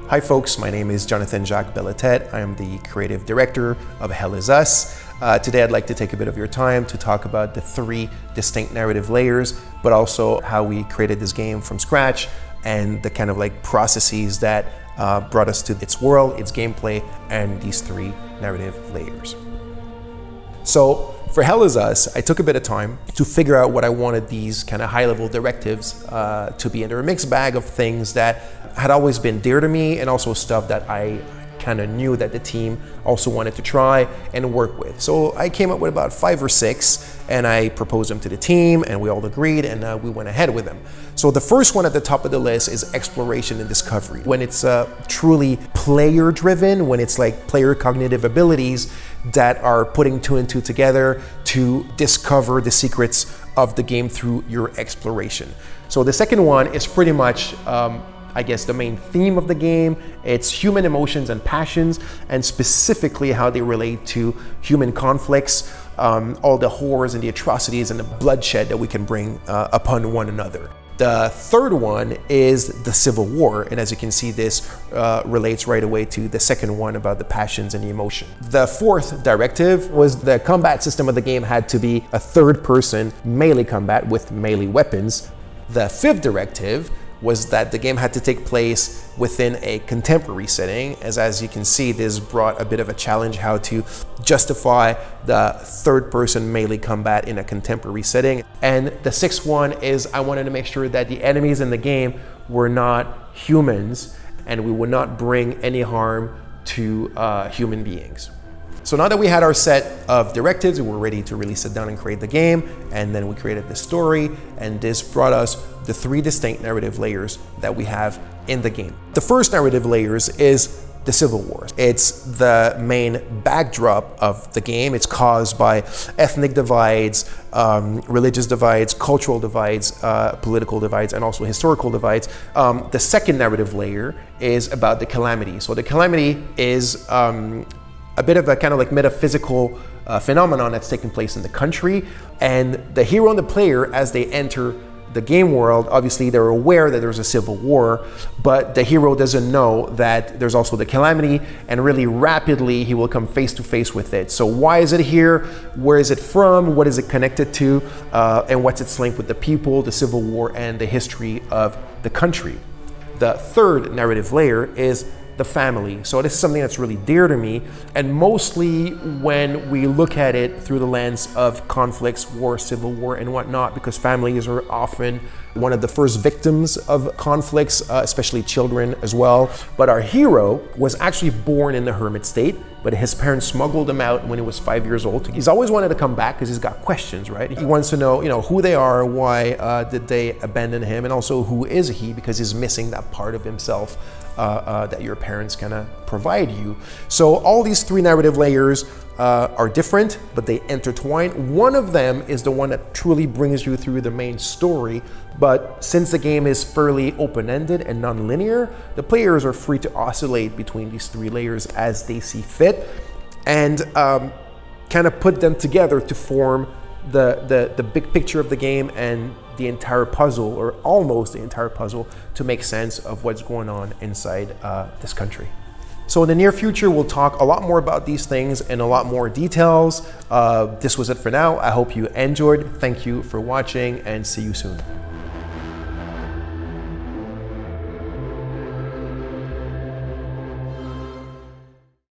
Hi folks, my name is Jonathan Jacques Bellatet. I am the creative director of Hell Is Us. Today I'd like to take a bit of your time to talk about the 3 distinct narrative layers, but also how we created this game from scratch and the kind of like processes that brought us to its world, its gameplay, and these 3 narrative layers. So for Hell Is Us, I took a bit of time to figure out what I wanted these kind of high-level directives to be. And they're a mixed bag of things that had always been dear to me and also stuff that I kind of knew that the team also wanted to try and work with. So I came up with about 5 or 6 and I proposed them to the team and we all agreed and we went ahead with them. So the first one at the top of the list is exploration and discovery. When it's truly player driven, when it's like player cognitive abilities that are putting 2 and 2 together to discover the secrets of the game through your exploration. So the second one is pretty much I guess the main theme of the game. It's human emotions and passions, and specifically how they relate to human conflicts, all the horrors and the atrocities and the bloodshed that we can bring upon one another. The third one is the Civil War, and as you can see, this relates right away to the second one about the passions and the emotion. The fourth directive was the combat system of the game had to be a third-person melee combat with melee weapons. The fifth directive was that the game had to take place within a contemporary setting. As you can see, this brought a bit of a challenge how to justify the third-person melee combat in a contemporary setting. And the sixth one is I wanted to make sure that the enemies in the game were not humans and we would not bring any harm to human beings. So now that we had our set of directives, we were ready to really sit down and create the game, and then we created the story, and this brought us the 3 distinct narrative layers that we have in the game. The first narrative layers is the Civil War. It's the main backdrop of the game. It's caused by ethnic divides, religious divides, cultural divides, political divides, and also historical divides. The second narrative layer is about the Calamity. So the Calamity is a bit of a kind of like metaphysical phenomenon that's taking place in the country, and the hero and the player, as they enter the game world, obviously they're aware that there's a civil war, but the hero doesn't know that there's also the Calamity, and really rapidly he will come face to face with it. So why is it here? Where is it from? What is it connected to? And what's its link with the people, the civil war, and the history of the country? The third narrative layer is the family. So this is something that's really dear to me, and mostly when we look at it through the lens of conflicts, war, civil war, and whatnot, because families are often one of the first victims of conflicts, especially children as well. But our hero was actually born in the hermit state, but his parents smuggled him out when he was 5 years old. He's always wanted to come back because he's got questions, right? He wants to know, who they are, why did they abandon him, and also who is he, because he's missing that part of himself that your parents kind of provide you. So all these 3 narrative layers are different, but they intertwine. One of them is the one that truly brings you through the main story, but since the game is fairly open-ended and non-linear, the players are free to oscillate between these 3 layers as they see fit, and kind of put them together to form the big picture of the game and the entire puzzle, or almost the entire puzzle, to make sense of what's going on inside this country. So in the near future, we'll talk a lot more about these things and a lot more details. This was it for now. I hope you enjoyed. Thank you for watching, and see you soon.